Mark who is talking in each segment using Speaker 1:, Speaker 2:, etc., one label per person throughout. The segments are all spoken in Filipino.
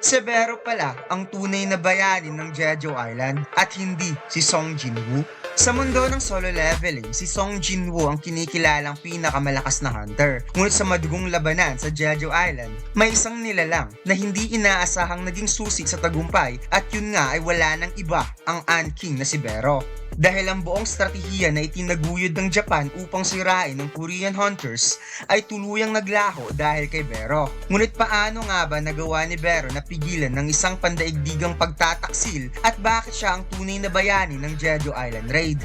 Speaker 1: Severo pala ang tunay na bayani ng Jeju Island at hindi si Song Jinwoo. Sa mundo ng solo leveling, si Song Jinwoo ang kinikilalang pinakamalakas na hunter. Ngunit sa madugong labanan sa Jeju Island, may isang nilalang na hindi inaasahang naging susi sa tagumpay at yun nga ay wala ng iba ang Ant King na si Bero. Dahil ang buong strategiya na itinaguyod ng Japan upang sirain ng Korean hunters ay tuluyang naglaho dahil kay Bero. Ngunit paano nga ba nagawa ni Bero na pigilan ng isang pandaigdigang pagtataksil at bakit siya ang tunay na bayani ng Jeju Island Raid?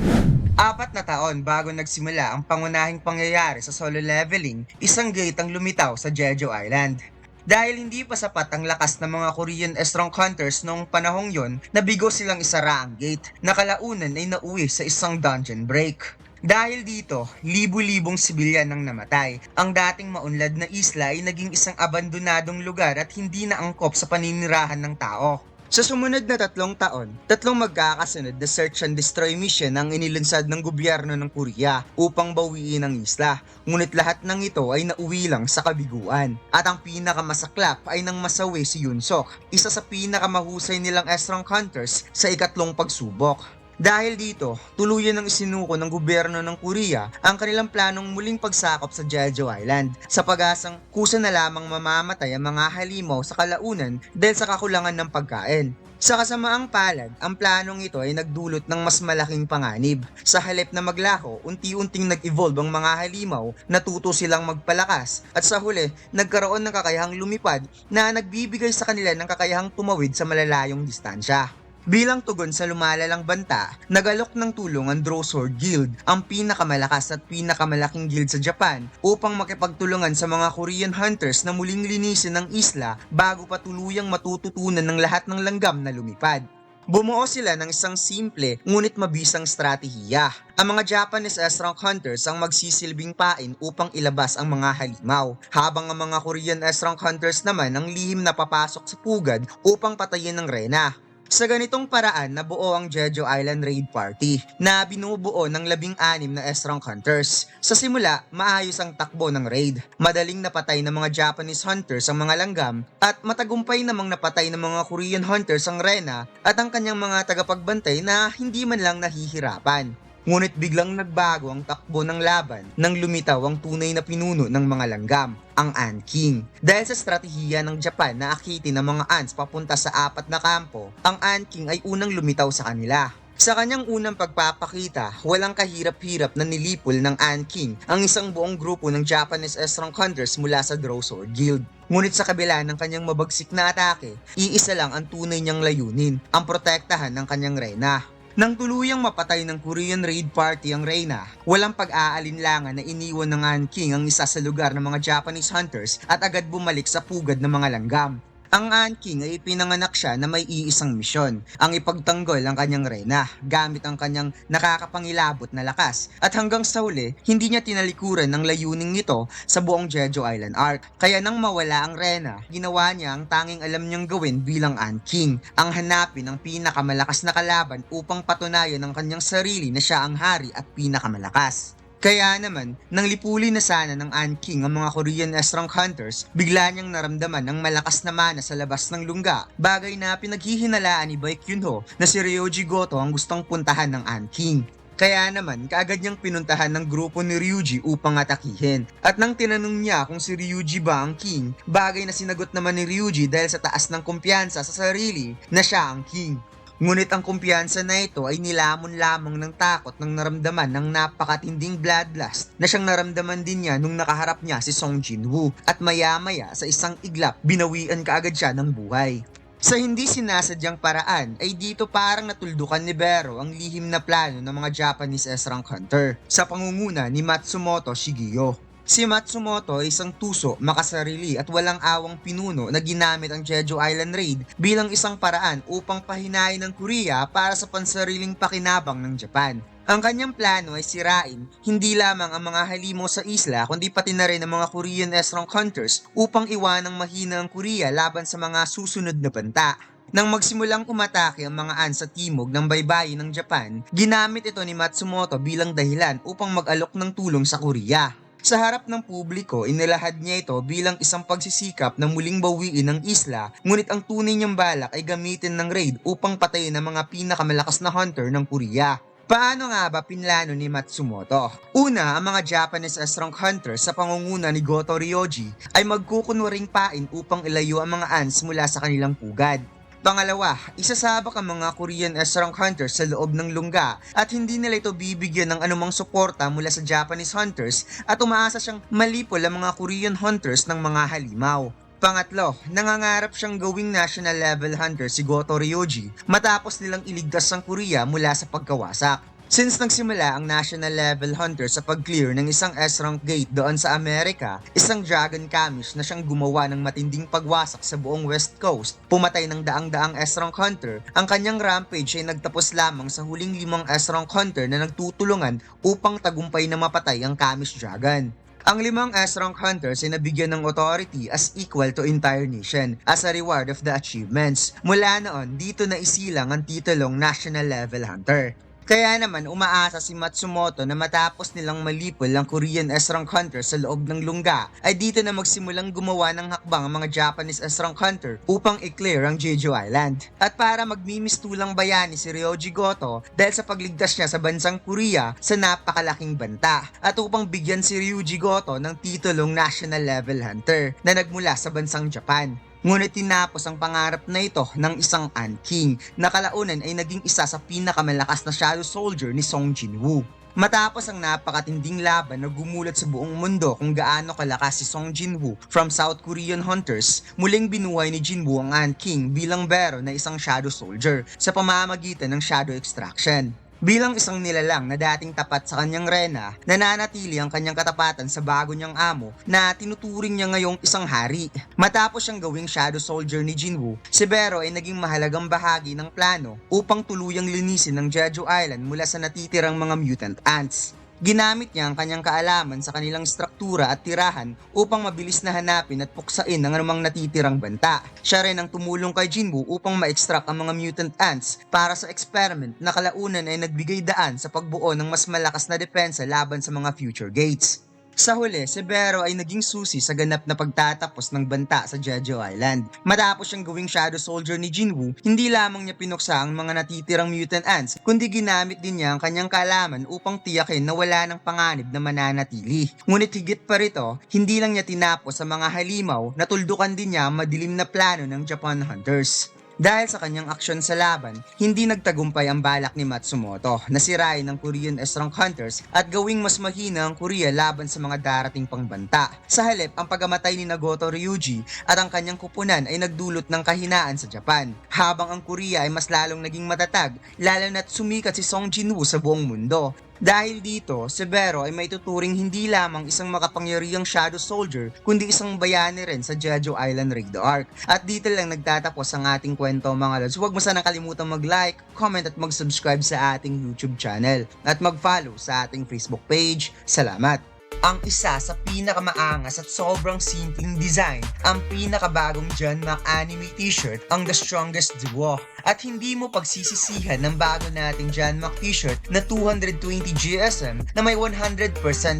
Speaker 1: 4 na taon bago nagsimula ang pangunahing pangyayari sa solo leveling, isang gate ang lumitaw sa Jeju Island. Dahil hindi pa sapat ang lakas ng mga Korean strong hunters noong panahong yon, nabigo silang isara ang gate na kalaunan ay nauwi sa isang dungeon break. Dahil dito, libu-libong sibilyan ang namatay. Ang dating maunlad na isla ay naging isang abandonadong lugar at hindi na angkop sa paninirahan ng tao. Sa sumunod na 3 taon, 3 magkakasunod na search and destroy mission ang inilunsad ng gobyerno ng Korea upang bawiin ang isla. Ngunit lahat ng ito ay nauwi lang sa kabiguan. At ang pinakamasaklap ay nang masawi si Yunsok, isa sa pinakamahusay nilang strong hunters sa ikatlong pagsubok. Dahil dito, tuluyan ng isinuko ng gobyerno ng Korea ang kanilang planong muling pagsakop sa Jeju Island sa pag-asang kusa na lamang mamamatay ang mga halimaw sa kalaunan dahil sa kakulangan ng pagkain. Sa kasamaang palad, ang planong ito ay nagdulot ng mas malaking panganib. Sa halip na maglaho, unti-unting nag-evolve ang mga halimaw, natuto silang magpalakas at sa huli, nagkaroon ng kakayahang lumipad na nagbibigay sa kanila ng kakayahang tumawid sa malalayong distansya. Bilang tugon sa lumalalang banta, nagalok ng tulong ang Draw Sword Guild, ang pinakamalakas at pinakamalaking guild sa Japan upang makipagtulungan sa mga Korean hunters na muling linisin ang isla bago pa tuluyang matututunan ng lahat ng langgam na lumipad. Bumuo sila ng isang simple ngunit mabisang strategiya. Ang mga Japanese strong hunters ang magsisilbing pain upang ilabas ang mga halimaw, habang ang mga Korean strong hunters naman ang lihim na papasok sa pugad upang patayin ng rena. Sa ganitong paraan, nabuo ang Jeju Island Raid Party na binubuo ng 16 na strong hunters. Sa simula, maayos ang takbo ng raid. Madaling napatay ng mga Japanese hunters ang mga langgam at matagumpay namang napatay ng mga Korean hunters ang rena at ang kanyang mga tagapagbantay na hindi man lang nahihirapan. Ngunit biglang nagbago ang takbo ng laban nang lumitaw ang tunay na pinuno ng mga langgam, ang Ant King. Dahil sa estratehiya ng Japan na akitin ang mga ants papunta sa 4 na kampo, ang Ant King ay unang lumitaw sa kanila. Sa kanyang unang pagpapakita, walang kahirap-hirap na nilipol ng Ant King ang isang buong grupo ng Japanese strong hunters mula sa Draw Sword Guild. Ngunit sa kabila ng kanyang mabagsik na atake, iisa lang ang tunay niyang layunin, ang protektahan ng kanyang reyna. Nang tuluyang mapatay ng Korean Raid Party ang reyna, walang pag-aalinlangan na iniwan ng Ant King ang isa sa lugar ng mga Japanese hunters at agad bumalik sa pugad ng mga langgam. Ang Ant King ay pinanganak siya na may iisang misyon, ang ipagtanggol ang kanyang reyna gamit ang kanyang nakakapangilabot na lakas, at hanggang sa huli, hindi niya tinalikuran ng layuning nito sa buong Jeju Island arc. Kaya nang mawala ang reyna, ginawa niya ang tanging alam niyang gawin bilang Ant King, ang hanapin ang pinakamalakas na kalaban upang patunayan ng kanyang sarili na siya ang hari at pinakamalakas. Kaya naman, nang lipulin na sana ng Ant King ang mga Korean strong hunters, bigla niyang naramdaman ang malakas na mana sa labas ng lungga, bagay na pinaghihinalaan ni Baekhyunho na si Ryoji Goto ang gustong puntahan ng Ant King. Kaya naman, kaagad niyang pinuntahan ng grupo ni Ryuji upang atakihin. At nang tinanong niya kung si Ryuji ba ang king, bagay na sinagot naman ni Ryuji dahil sa taas ng kumpiyansa sa sarili na siya ang king. Ngunit ang kumpiyansa na ito ay nilamon lamang ng takot nang naramdaman ng napakatinding bloodlust na siyang naramdaman din niya nung nakaharap niya si Song Jinwoo, at maya-maya sa isang iglap binawian kaagad siya ng buhay. Sa hindi sinasadyang paraan ay dito parang natuldukan ni Bero ang lihim na plano ng mga Japanese strong hunter sa pangunguna ni Matsumoto Shigeo. Si Matsumoto ay isang tuso, makasarili at walang awang pinuno na ginamit ang Jeju Island Raid bilang isang paraan upang pahinain ng Korea para sa pansariling pakinabang ng Japan. Ang kanyang plano ay sirain hindi lamang ang mga halimaw sa isla kundi pati na rin ang mga Korean strong hunters upang iwanang mahina ang Korea laban sa mga susunod na banta. Nang magsimulang umatake ang mga ants sa timog ng baybayin ng Japan, ginamit ito ni Matsumoto bilang dahilan upang mag-alok ng tulong sa Korea. Sa harap ng publiko, inilahad niya ito bilang isang pagsisikap na muling bawiin ang isla, ngunit ang tunay niyang balak ay gamitin ng raid upang patayin ang mga pinakamalakas na hunter ng Korea. Paano nga ba pinlano ni Matsumoto? Una, ang mga Japanese strong hunters sa pangunguna ni Goto Ryoji ay magkukunwaring pain upang ilayo ang mga ants mula sa kanilang pugad. Pangalawa, isasabak ang mga Korean strong hunters sa loob ng lungga at hindi nila ito bibigyan ng anumang suporta mula sa Japanese hunters at umaasa siyang malipol ang mga Korean hunters ng mga halimaw. Pangatlo, nangangarap siyang gawing national level hunter si Goto Ryoji matapos nilang iligtas ang Korea mula sa pagkawasak. Since nagsimula ang national level hunter sa pag-clear ng isang S-rank gate doon sa Amerika, isang dragon kamish na siyang gumawa ng matinding pagwasak sa buong West Coast, pumatay ng daang-daang S-rank hunter, ang kanyang rampage ay nagtapos lamang sa huling 5 S-rank hunter na nagtutulungan upang tagumpay na mapatay ang kamish dragon. Ang 5 S-rank hunters ay nabigyan ng authority as equal to entire nation as a reward of the achievements. Mula noon, dito na isilang ang titulong national level hunter. Kaya naman umaasa si Matsumoto na matapos nilang malipol ang Korean S-rank hunter sa loob ng lungga ay dito na magsimulang gumawa ng hakbang ang mga Japanese S-rank hunter upang i-clear ang Jeju Island. At para magmimistulang bayani si Ryoji Goto dahil sa pagligtas niya sa bansang Korea sa napakalaking banta at upang bigyan si Ryoji Goto ng titulong national level hunter na nagmula sa bansang Japan. Ngunit tinapos ang pangarap na ito ng isang Ant King na kalaunan ay naging isa sa pinakamalakas na shadow soldier ni Song Jinwoo. Matapos ang napakatinding laban na gumulat sa buong mundo kung gaano kalakas si Song Jinwoo from South Korean hunters, muling binuhay ni Jinwoo ang Ant King bilang bero na isang shadow soldier sa pamamagitan ng shadow extraction. Bilang isang nilalang na dating tapat sa kanyang reyna, nananatili ang kanyang katapatan sa bago niyang amo na tinuturing niya ngayong isang hari. Matapos siyang gawing shadow soldier ni Jinwoo, si Bero ay naging mahalagang bahagi ng plano upang tuluyang linisin ang Jeju Island mula sa natitirang mga mutant ants. Ginamit niya ang kanyang kaalaman sa kanilang struktura at tirahan upang mabilis na hanapin at puksain ang anumang natitirang banta. Siya rin ang tumulong kay Jinwoo upang ma-extract ang mga mutant ants para sa experiment na kalaunan ay nagbigay daan sa pagbuo ng mas malakas na depensa laban sa mga future gates. Sa huli, si Bero ay naging susi sa ganap na pagtatapos ng banta sa Jeju Island. Matapos siyang gawing shadow soldier ni Jinwoo, hindi lamang niya pinuksa ang mga natitirang mutant ants, kundi ginamit din niya ang kanyang kaalaman upang tiyakin na wala ng panganib na mananatili. Ngunit higit pa rito, hindi lang niya tinapos sa mga halimaw, natuldukan din niya ang madilim na plano ng Japan Hunters. Dahil sa kanyang aksyon sa laban, hindi nagtagumpay ang balak ni Matsumoto na sirain ang Korean S-rank hunters at gawing mas mahina ang Korea laban sa mga darating pang banta. Sa halip, ang pagamatay ni Goto Ryoji at ang kanyang kupunan ay nagdulot ng kahinaan sa Japan, habang ang Korea ay mas lalong naging matatag, lalo na't sumikat si Song Jinwoo sa buong mundo. Dahil dito, si Bero ay maituturing hindi lamang isang makapangyarihang shadow soldier, kundi isang bayani rin sa Jeju Island Raid Arc. At dito lang nagtatapos ang ating kwento mga lods. Huwag mo sanang kalimutang mag-like, comment at mag-subscribe sa ating YouTube channel. At mag-follow sa ating Facebook page. Salamat! Ang isa sa pinakamaangas at sobrang simpleng design, ang pinakabagong John Mac anime t-shirt, ang The Strongest Duo. At hindi mo pagsisisihan ng bago nating John Mac t-shirt na 220 GSM na may 100%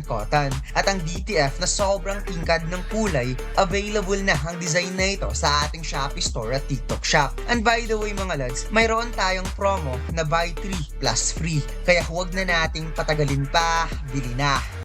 Speaker 1: cotton. At ang DTF na sobrang tingkad ng kulay, available na ang design na ito sa ating Shopee store at TikTok shop. And by the way mga lads, mayroon tayong promo na buy 3 plus free. Kaya huwag na nating patagalin pa, bili na!